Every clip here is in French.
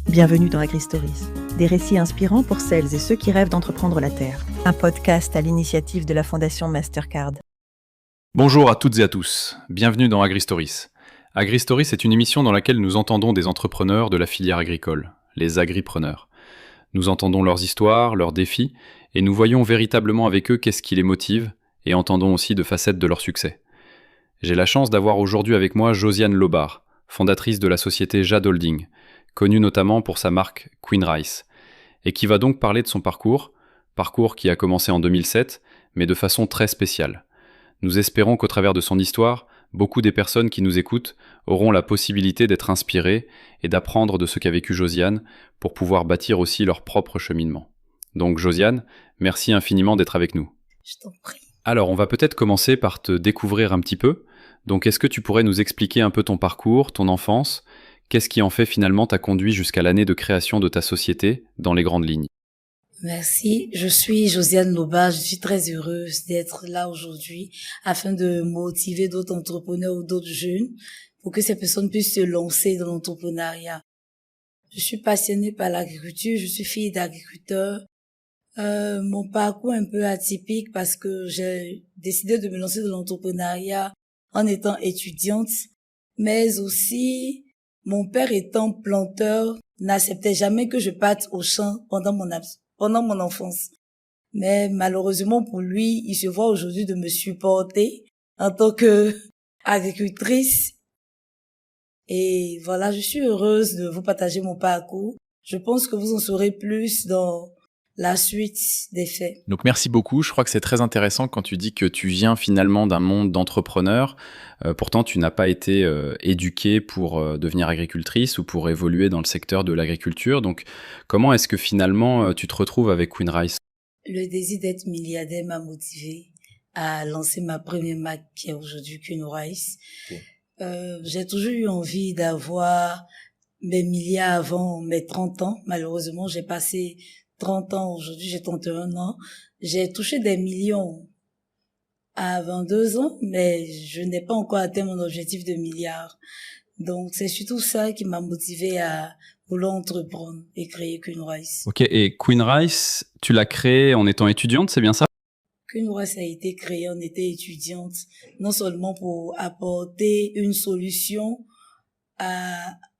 Bienvenue dans AgriStories, des récits inspirants pour celles et ceux qui rêvent d'entreprendre la terre. Un podcast à l'initiative de la Fondation Mastercard. Bonjour à toutes et à tous, bienvenue dans AgriStories. AgriStories est une émission dans laquelle nous entendons des entrepreneurs de la filière agricole, les agripreneurs. Nous entendons leurs histoires, leurs défis, et nous voyons véritablement avec eux qu'est-ce qui les motive, et entendons aussi de facettes de leur succès. J'ai la chance d'avoir aujourd'hui avec moi Josiane Lobard, fondatrice de la société Jade Holding, connue notamment pour sa marque Queen Rice, et qui va donc parler de son parcours qui a commencé en 2007, mais de façon très spéciale. Nous espérons qu'au travers de son histoire, beaucoup des personnes qui nous écoutent auront la possibilité d'être inspirées et d'apprendre de ce qu'a vécu Josiane pour pouvoir bâtir aussi leur propre cheminement. Donc Josiane, merci infiniment d'être avec nous. Je t'en prie. Alors, on va peut-être commencer par te découvrir un petit peu. Donc, est-ce que tu pourrais nous expliquer un peu ton parcours, ton enfance ? Qu'est-ce qui en fait finalement t'a conduit jusqu'à l'année de création de ta société dans les grandes lignes ? Merci. Je suis Josiane Lobard. Je suis très heureuse d'être là aujourd'hui afin de motiver d'autres entrepreneurs ou d'autres jeunes pour que ces personnes puissent se lancer dans l'entrepreneuriat. Je suis passionnée par l'agriculture. Je suis fille d'agriculteur. Mon parcours est un peu atypique parce que j'ai décidé de me lancer dans l'entrepreneuriat en étant étudiante, mais aussi mon père étant planteur n'acceptait jamais que je parte au champ pendant mon enfance. Mais malheureusement pour lui, il se voit aujourd'hui de me supporter en tant que agricultrice. Et voilà, je suis heureuse de vous partager mon parcours. Je pense que vous en saurez plus dans la suite des faits. Donc merci beaucoup, je crois que c'est très intéressant quand tu dis que tu viens finalement d'un monde d'entrepreneurs. Pourtant tu n'as pas été éduquée pour devenir agricultrice ou pour évoluer dans le secteur de l'agriculture. Donc comment est-ce que finalement tu te retrouves avec Queen Rice ? Le désir d'être milliardaire m'a motivée à lancer ma première marque qui est aujourd'hui Queen Rice. Okay. J'ai toujours eu envie d'avoir mes milliards avant mes 30 ans. Malheureusement, j'ai passé 30 ans, aujourd'hui j'ai 31 ans. J'ai touché des millions à 22 ans, mais je n'ai pas encore atteint mon objectif de milliards. Donc c'est surtout ça qui m'a motivée à vouloir entreprendre et créer Queen Rice. Ok, et Queen Rice, tu l'as créée en étant étudiante, c'est bien ça ? Queen Rice a été créée en étant étudiante, non seulement pour apporter une solution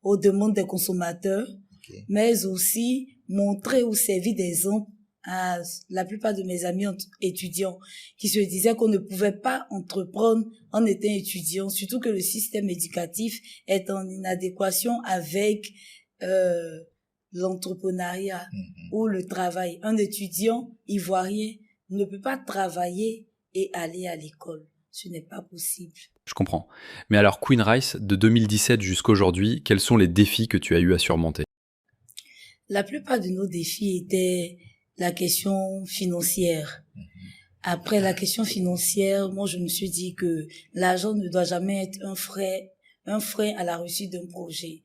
aux demandes des consommateurs, okay, mais aussi montrer ou servir d'exemple à la plupart de mes amis étudiants qui se disaient qu'on ne pouvait pas entreprendre en étant étudiant, surtout que le système éducatif est en inadéquation avec l'entrepreneuriat ou le travail. Un étudiant ivoirien ne peut pas travailler et aller à l'école. Ce n'est pas possible. Je comprends. Mais alors, Queen Rice, de 2017 jusqu'à aujourd'hui, quels sont les défis que tu as eu à surmonter ? La plupart de nos défis étaient la question financière. Après la question financière, moi je me suis dit que l'argent ne doit jamais être un frein à la réussite d'un projet.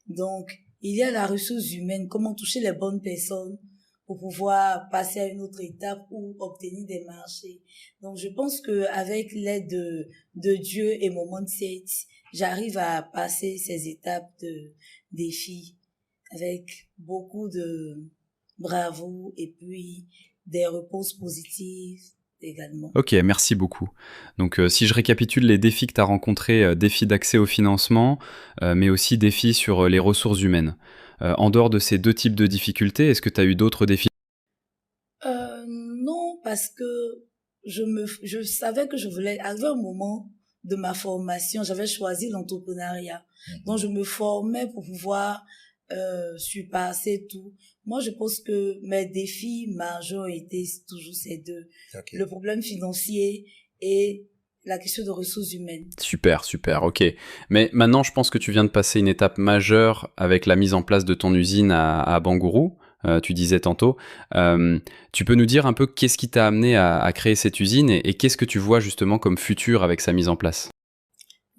Donc, il y a la ressource humaine, comment toucher les bonnes personnes pour pouvoir passer à une autre étape ou obtenir des marchés. Donc, je pense que avec l'aide de Dieu et mon mindset, j'arrive à passer ces étapes de défis avec beaucoup de bravoure et puis des réponses positives également. Ok, merci beaucoup. Donc si je récapitule les défis que tu as rencontrés, défis d'accès au financement, mais aussi défis sur les ressources humaines. En dehors de ces deux types de difficultés, est-ce que tu as eu d'autres défis ? Non, parce que je savais que je voulais, à un moment de ma formation, j'avais choisi l'entrepreneuriat. Donc je me formais pour pouvoir surpasser tout. Moi, je pense que mes défis majeurs étaient toujours ces deux. Okay. Le problème financier et la question de ressources humaines. Super, ok. Mais maintenant, je pense que tu viens de passer une étape majeure avec la mise en place de ton usine à Bangourou, tu disais tantôt. Tu peux nous dire un peu qu'est-ce qui t'a amené à créer cette usine et qu'est-ce que tu vois justement comme futur avec sa mise en place ?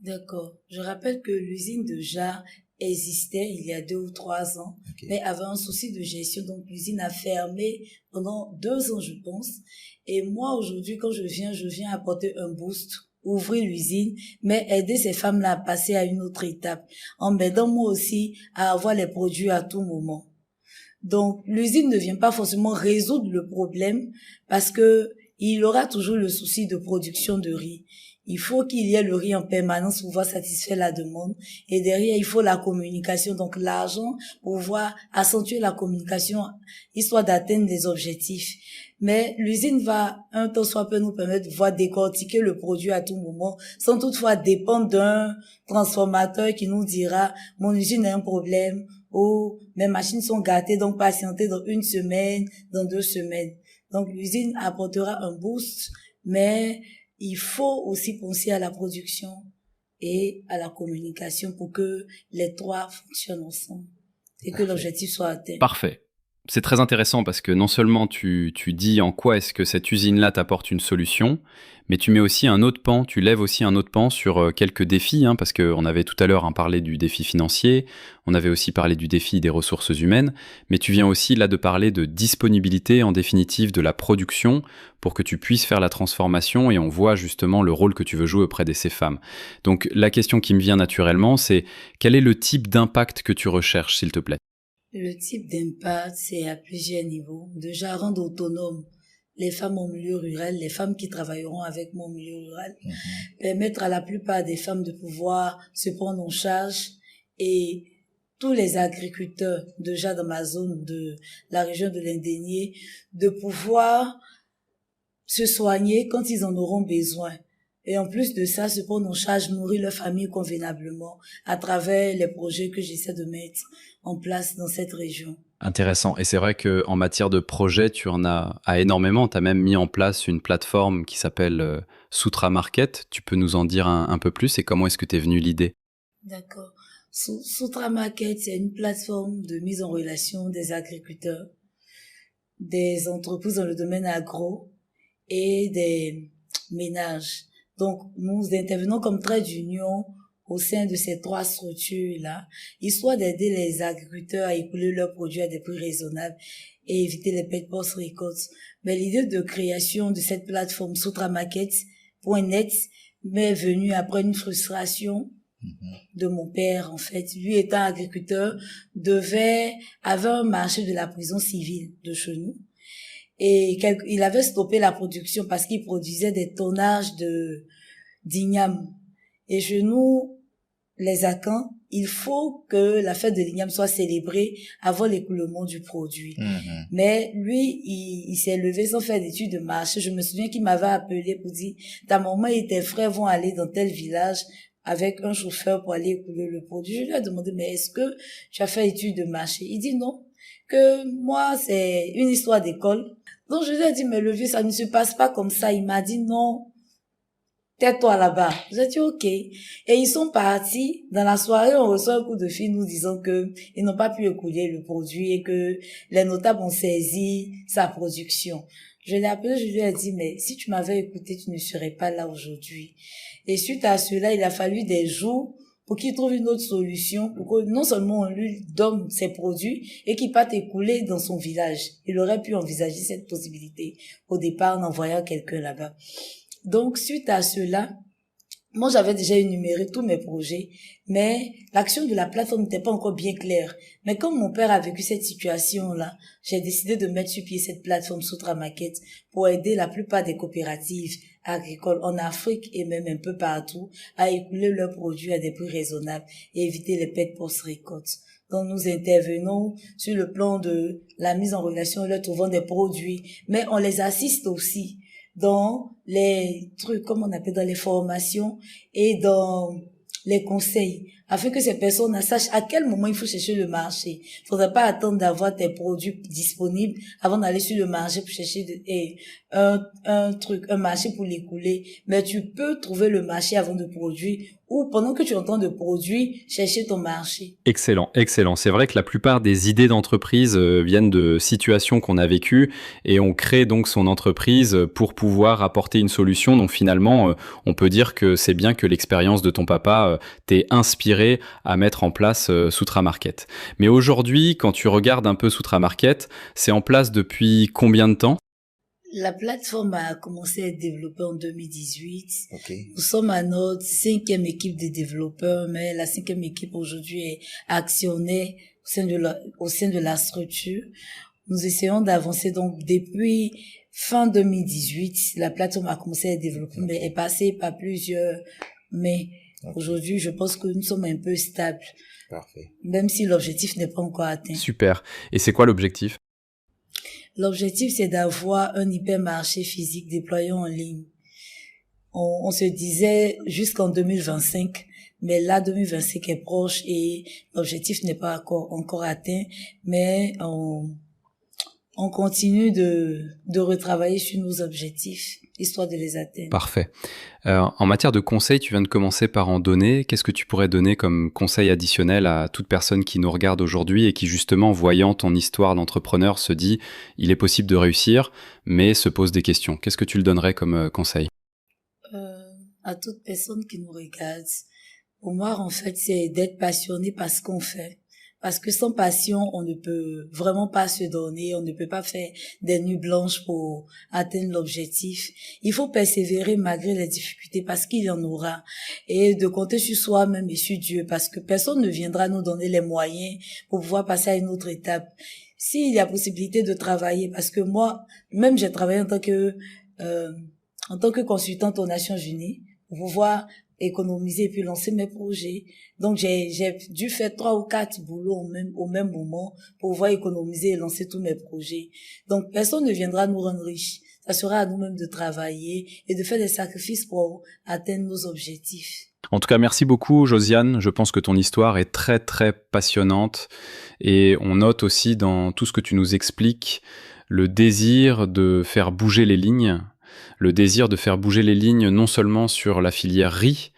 D'accord. Je rappelle que l'usine de Jade existait il y a 2 ou 3 ans, okay, mais avait un souci de gestion, donc l'usine a fermé pendant 2 ans, je pense. Et moi, aujourd'hui, quand je viens apporter un boost ouvrir l'usine, mais aider ces femmes-là à passer à une autre étape, en m'aidant moi aussi à avoir les produits à tout moment. Donc, l'usine ne vient pas forcément résoudre le problème parce que il aura toujours le souci de production de riz. Il faut qu'il y ait le riz en permanence pour pouvoir satisfaire la demande. Et derrière, il faut la communication, donc l'argent pour pouvoir accentuer la communication, histoire d'atteindre des objectifs. Mais l'usine va, un temps soit peu, nous permettre de pouvoir décortiquer le produit à tout moment, sans toutefois dépendre d'un transformateur qui nous dira « mon usine a un problème » ou « mes machines sont gâtées, donc patientez dans 1 semaine, dans 2 semaines ». Donc l'usine apportera un boost, mais il faut aussi penser à la production et à la communication pour que les trois fonctionnent ensemble et que l'objectif soit atteint. Parfait. C'est très intéressant parce que non seulement tu dis en quoi est-ce que cette usine-là t'apporte une solution, mais tu mets aussi un autre pan, tu lèves aussi un autre pan sur quelques défis, parce qu'on avait tout à l'heure parlé du défi financier, on avait aussi parlé du défi des ressources humaines, mais tu viens aussi là de parler de disponibilité en définitive de la production pour que tu puisses faire la transformation et on voit justement le rôle que tu veux jouer auprès de ces femmes. Donc la question qui me vient naturellement, c'est quel est le type d'impact que tu recherches, s'il te plaît ? Le type d'impact, c'est à plusieurs niveaux. Déjà, rendre autonome les femmes au milieu rural, les femmes qui travailleront avec moi au milieu rural, permettre à la plupart des femmes de pouvoir se prendre en charge et tous les agriculteurs, déjà dans ma zone de la région de l'Indénié, de pouvoir se soigner quand ils en auront besoin. Et en plus de ça, se prendre en charge, nourrir leur famille convenablement à travers les projets que j'essaie de mettre en place dans cette région. Intéressant. Et c'est vrai qu'en matière de projet, tu en as énormément. Tu as même mis en place une plateforme qui s'appelle Soutra Market. Tu peux nous en dire un peu plus et comment est-ce que t'es venue l'idée ? D'accord. Soutra Market, c'est une plateforme de mise en relation des agriculteurs, des entreprises dans le domaine agro et des ménages. Donc, nous intervenons comme trait d'union au sein de ces trois structures-là, histoire d'aider les agriculteurs à écouler leurs produits à des prix raisonnables et éviter les pertes post-récolte. Mais l'idée de création de cette plateforme SoutraMarket.net m'est venue après une frustration de mon père, en fait. Lui, étant agriculteur, avait un marché de la prison civile de chez nous. Et il avait stoppé la production parce qu'il produisait des tonnages d'igname. Et chez nous, les Akans, il faut que la fête de l'igname soit célébrée avant l'écoulement du produit. Mais lui, il s'est levé sans faire d'études de marché. Je me souviens qu'il m'avait appelé pour dire, ta maman et tes frères vont aller dans tel village avec un chauffeur pour aller écouler le produit. Je lui ai demandé, mais est-ce que tu as fait études de marché? Il dit non, que moi, c'est une histoire d'école. Donc je lui ai dit, mais le vieux, ça ne se passe pas comme ça. Il m'a dit non. Tais-toi là-bas. J'ai dit ok. Et ils sont partis. Dans la soirée, on reçoit un coup de fil nous disant que ils n'ont pas pu écouler le produit et que les notables ont saisi sa production. Je l'ai appelé, je lui ai dit, mais si tu m'avais écouté, tu ne serais pas là aujourd'hui. Et suite à cela, il a fallu des jours pour qu'il trouve une autre solution, pour que non seulement on lui donne ses produits et qu'il parte écouler dans son village. Il aurait pu envisager cette possibilité au départ en envoyant quelqu'un là-bas. Donc, suite à cela, moi, j'avais déjà énuméré tous mes projets, mais l'action de la plateforme n'était pas encore bien claire. Mais comme mon père a vécu cette situation-là, j'ai décidé de mettre sur pied cette plateforme Soutra Market pour aider la plupart des coopératives agricoles en Afrique et même un peu partout à écouler leurs produits à des prix raisonnables et éviter les pertes post-récolte. Donc, nous intervenons sur le plan de la mise en relation et leur trouvant des produits, mais on les assiste aussi dans les trucs, comme on appelle, dans les formations et dans les conseils, afin que ces personnes sachent à quel moment il faut chercher le marché. Il faudrait pas attendre d'avoir tes produits disponibles avant d'aller sur le marché pour chercher un marché pour l'écouler. Mais tu peux trouver le marché avant de produire ou pendant que tu es en train de produire, chercher ton marché. Excellent, excellent. C'est vrai que la plupart des idées d'entreprise viennent de situations qu'on a vécues et on crée donc son entreprise pour pouvoir apporter une solution. Donc finalement, on peut dire que c'est bien que l'expérience de ton papa t'ait inspiré à mettre en place Soutra Market. Mais aujourd'hui, quand tu regardes un peu Soutra Market, c'est en place depuis combien de temps ? La plateforme a commencé à être développée en 2018. Ok. Nous sommes à notre 5e équipe de développeurs, mais la 5e équipe aujourd'hui est actionnaire au sein de la structure. Nous essayons d'avancer donc depuis fin 2018. La plateforme a commencé à être développée, mais est passée par plusieurs. Mais aujourd'hui, je pense que nous sommes un peu stables. Parfait. Même si l'objectif n'est pas encore atteint. Super. Et c'est quoi l'objectif? L'objectif, c'est d'avoir un hypermarché physique déployé en ligne. On se disait jusqu'en 2025, mais là, 2025 est proche et l'objectif n'est pas encore atteint, mais on continue de retravailler sur nos objectifs, histoire de les atteindre. Parfait. En matière de conseils, tu viens de commencer par en donner. Qu'est-ce que tu pourrais donner comme conseil additionnel à toute personne qui nous regarde aujourd'hui et qui, justement, voyant ton histoire d'entrepreneur, se dit « il est possible de réussir », mais se pose des questions. Qu'est-ce que tu le donnerais comme conseil? À toute personne qui nous regarde, pour moi, en fait, c'est d'être passionné par ce qu'on fait. Parce que sans passion, on ne peut vraiment pas se donner, on ne peut pas faire des nuits blanches pour atteindre l'objectif. Il faut persévérer malgré les difficultés parce qu'il y en aura. Et de compter sur soi-même et sur Dieu parce que personne ne viendra nous donner les moyens pour pouvoir passer à une autre étape. S'il y a possibilité de travailler, parce que moi, même j'ai travaillé en tant que consultante aux Nations Unies pour pouvoir économiser et puis lancer mes projets. Donc j'ai dû faire 3 ou 4 boulots au même moment pour pouvoir économiser et lancer tous mes projets. Donc personne ne viendra nous rendre riches. Ça sera à nous-mêmes de travailler et de faire des sacrifices pour atteindre nos objectifs. En tout cas, merci beaucoup, Josiane. Je pense que ton histoire est très, très passionnante et on note aussi dans tout ce que tu nous expliques le désir de faire bouger les lignes. Le désir de faire bouger les lignes non seulement sur la filière riz,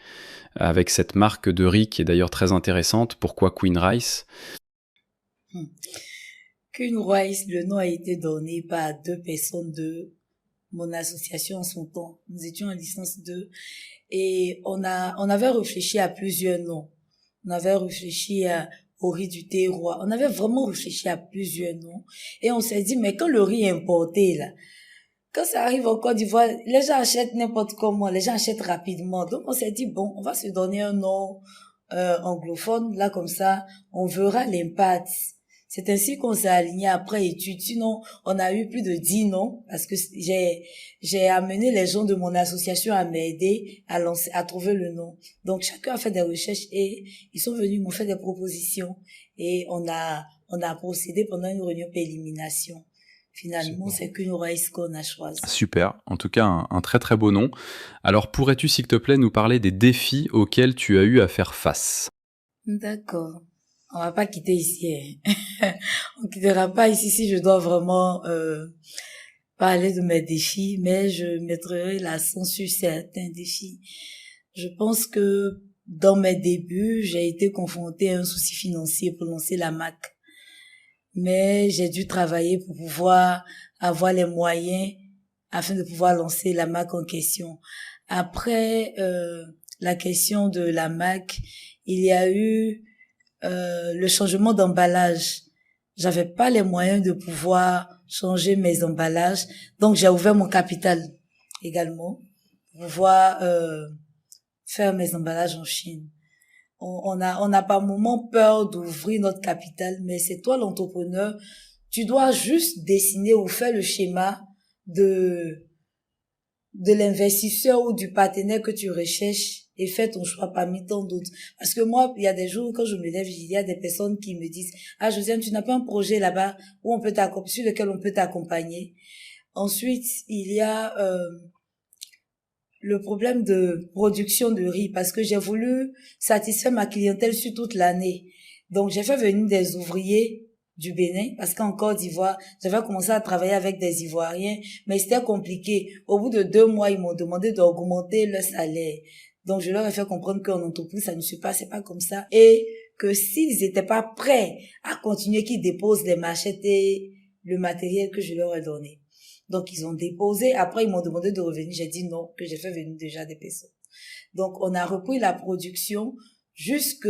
avec cette marque de riz qui est d'ailleurs très intéressante. Pourquoi Queen Rice? Queen Rice, le nom a été donné par 2 personnes de mon association en son temps. Nous étions en licence 2 et on avait réfléchi à plusieurs noms. On avait réfléchi au riz du terroir. On avait vraiment réfléchi à plusieurs noms et on s'est dit, mais quand le riz est importé là, quand ça arrive en Côte d'Ivoire, les gens achètent n'importe comment, les gens achètent rapidement. Donc, on s'est dit, bon, on va se donner un nom anglophone. Là, comme ça, on verra l'impact. C'est ainsi qu'on s'est aligné après étude. Sinon, on a eu plus de 10 noms parce que j'ai amené les gens de mon association à m'aider à trouver le nom. Donc, chacun a fait des recherches et ils sont venus, m'ont fait des propositions et on a procédé pendant une réunion d'élimination. Finalement, c'est Queen Rice qu'on a choisi. Super, en tout cas un très très beau nom. Alors pourrais-tu s'il te plaît nous parler des défis auxquels tu as eu à faire face? D'accord, on va pas quitter ici. On quittera pas ici si je dois vraiment parler de mes défis, mais je mettrai l'accent sur certains défis. Je pense que dans mes débuts, j'ai été confrontée à un souci financier pour lancer la marque. Mais j'ai dû travailler pour pouvoir avoir les moyens afin de pouvoir lancer la marque en question. Après la question de la marque, il y a eu le changement d'emballage. J'avais pas les moyens de pouvoir changer mes emballages, donc j'ai ouvert mon capital également pour pouvoir faire mes emballages en Chine. On n'a pas un moment peur d'ouvrir notre capital, mais c'est toi l'entrepreneur. Tu dois juste dessiner ou faire le schéma de l'investisseur ou du partenaire que tu recherches et faire ton choix parmi tant d'autres. Parce que moi, il y a des jours quand je me lève, il y a des personnes qui me disent, ah, Josiane, tu n'as pas un projet là-bas où sur lequel on peut t'accompagner. Ensuite, il y a, le problème de production de riz parce que j'ai voulu satisfaire ma clientèle sur toute l'année. Donc, j'ai fait venir des ouvriers du Bénin parce qu'en Côte d'Ivoire, j'avais commencé à travailler avec des Ivoiriens, mais c'était compliqué. Au bout de 2 mois, ils m'ont demandé d'augmenter le salaire. Donc, je leur ai fait comprendre qu'en entreprise, ça ne se passe pas comme ça et que s'ils n'étaient pas prêts à continuer, qu'ils déposent les machettes et le matériel que je leur ai donné. Donc, ils ont déposé. Après, ils m'ont demandé de revenir. J'ai dit non, que j'ai fait venir déjà des personnes. Donc, on a repris la production jusque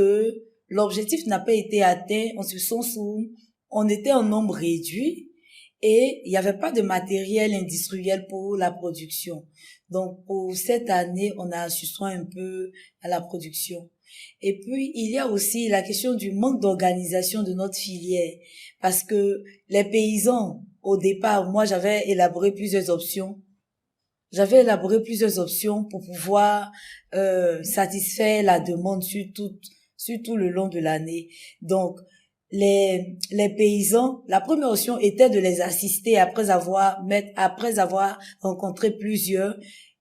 l'objectif n'a pas été atteint en ce sens où on était en nombre réduit et il n'y avait pas de matériel industriel pour la production. Donc, pour cette année, on a assisté un peu à la production. Et puis, il y a aussi la question du manque d'organisation de notre filière, parce que les paysans, au départ, moi, j'avais élaboré plusieurs options pour pouvoir satisfaire la demande sur tout le long de l'année. Donc, les paysans, la première option était de les assister après avoir rencontré plusieurs,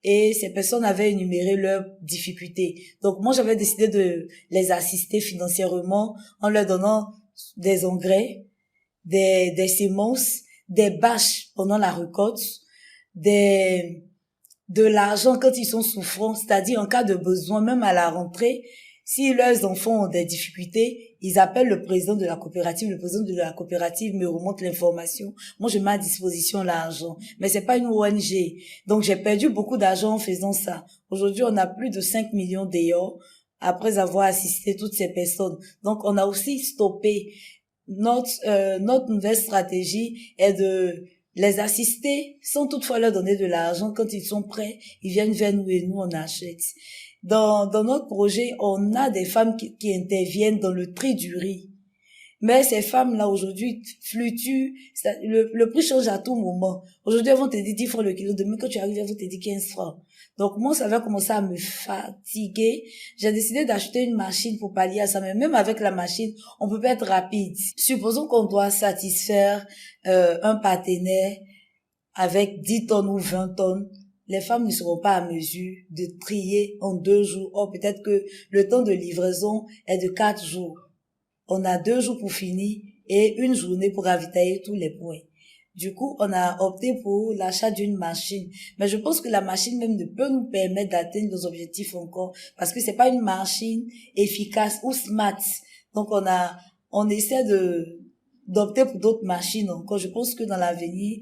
et ces personnes avaient énuméré leurs difficultés. Donc moi, j'avais décidé de les assister financièrement en leur donnant des engrais, des semences, des bâches pendant la récolte, de l'argent quand ils sont souffrants, c'est-à-dire en cas de besoin, même à la rentrée, si leurs enfants ont des difficultés, ils appellent le président de la coopérative. Le président de la coopérative me remonte l'information. Moi, je mets à disposition l'argent. Mais c'est pas une ONG. Donc, j'ai perdu beaucoup d'argent en faisant ça. Aujourd'hui, on a plus de 5 millions d'euros après avoir assisté toutes ces personnes. Donc, on a aussi stoppé. Notre nouvelle stratégie est de les assister sans toutefois leur donner de l'argent. Quand ils sont prêts, ils viennent vers nous et nous, on achète. Dans notre projet, on a des femmes qui interviennent dans le tri du riz. Mais ces femmes-là, aujourd'hui, fluctuent. Le prix change à tout moment. Aujourd'hui, elles vont te dire 10 francs le kilo. Demain, quand tu arrives, elles vont te dire 15 francs. Donc, moi, ça va commencer à me fatiguer. J'ai décidé d'acheter une machine pour pallier à ça. Mais même avec la machine, on peut pas être rapide. Supposons qu'on doit satisfaire un partenaire avec 10 tonnes ou 20 tonnes. Les femmes ne seront pas à mesure de trier en 2 jours. Or, peut-être que le temps de livraison est de 4 jours. On a 2 jours pour finir et 1 journée pour ravitailler tous les points. Du coup, on a opté pour l'achat d'une machine. Mais je pense que la machine même ne peut nous permettre d'atteindre nos objectifs encore, parce que c'est pas une machine efficace ou smart. Donc, on essaie d'opter pour d'autres machines encore. Je pense que dans l'avenir,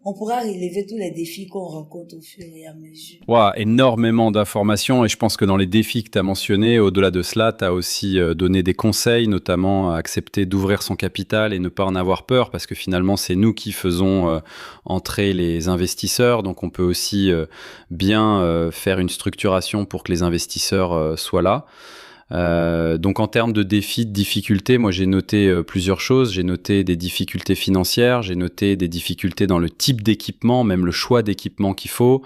on pourra relever tous les défis qu'on rencontre au fur et à mesure. Wow, énormément d'informations, et je pense que dans les défis que tu as mentionnés, au-delà de cela, tu as aussi donné des conseils, notamment à accepter d'ouvrir son capital et ne pas en avoir peur, parce que finalement c'est nous qui faisons entrer les investisseurs, donc on peut aussi bien faire une structuration pour que les investisseurs soient là. Donc en termes de défis, de difficultés, moi j'ai noté plusieurs choses. J'ai noté des difficultés financières, j'ai noté des difficultés dans le type d'équipement, même le choix d'équipement qu'il faut.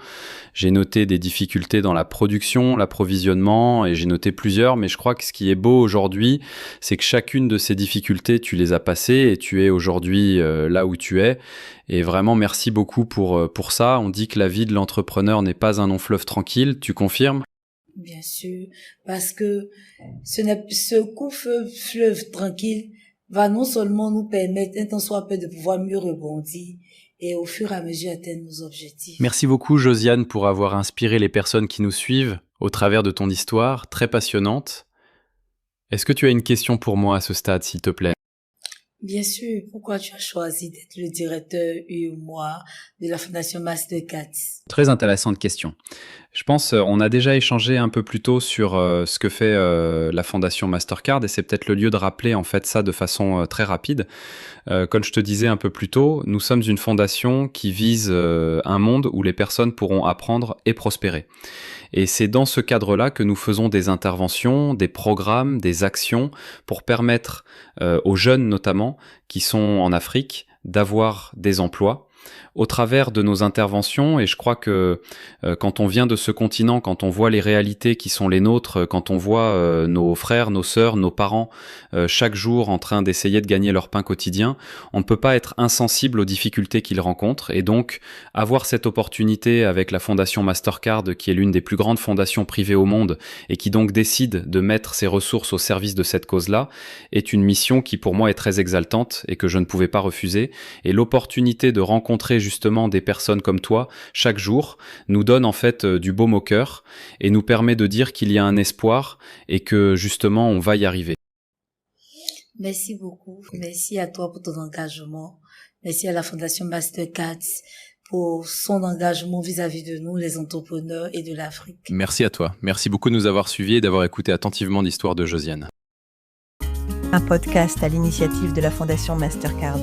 J'ai noté des difficultés dans la production, l'approvisionnement, et j'ai noté plusieurs, mais je crois que ce qui est beau aujourd'hui, c'est que chacune de ces difficultés, tu les as passées et tu es aujourd'hui là où tu es. Et vraiment, merci beaucoup pour ça. On dit que la vie de l'entrepreneur n'est pas un long fleuve tranquille, tu confirmes ? Bien sûr, parce que ce fleuve tranquille va non seulement nous permettre, un tant soit peu, de pouvoir mieux rebondir et au fur et à mesure atteindre nos objectifs. Merci beaucoup, Josiane, pour avoir inspiré les personnes qui nous suivent au travers de ton histoire, très passionnante. Est-ce que tu as une question pour moi à ce stade, s'il te plaît ? Bien sûr, pourquoi tu as choisi d'être le directeur UEMOA de la Fondation Mastercard? Très intéressante question. Je pense on a déjà échangé un peu plus tôt sur ce que fait la Fondation Mastercard, et c'est peut-être le lieu de rappeler en fait ça de façon très rapide. Comme je te disais un peu plus tôt, nous sommes une fondation qui vise un monde où les personnes pourront apprendre et prospérer. Et c'est dans ce cadre-là que nous faisons des interventions, des programmes, des actions pour permettre aux jeunes notamment qui sont en Afrique d'avoir des emplois au travers de nos interventions. Et je crois que quand on vient de ce continent, quand on voit les réalités qui sont les nôtres, quand on voit nos frères, nos sœurs, nos parents chaque jour en train d'essayer de gagner leur pain quotidien, on ne peut pas être insensible aux difficultés qu'ils rencontrent. Et donc avoir cette opportunité avec la Fondation Mastercard, qui est l'une des plus grandes fondations privées au monde et qui donc décide de mettre ses ressources au service de cette cause-là, est une mission qui pour moi est très exaltante et que je ne pouvais pas refuser. Et l'opportunité de rencontrer justement des personnes comme toi chaque jour nous donne en fait du baume au cœur et nous permet de dire qu'il y a un espoir et que justement on va y arriver. Merci beaucoup. Merci à toi pour ton engagement. Merci à la Fondation Mastercard pour son engagement vis-à-vis de nous, les entrepreneurs et de l'Afrique. Merci à toi. Merci beaucoup de nous avoir suivis et d'avoir écouté attentivement l'histoire de Josiane. Un podcast à l'initiative de la Fondation Mastercard.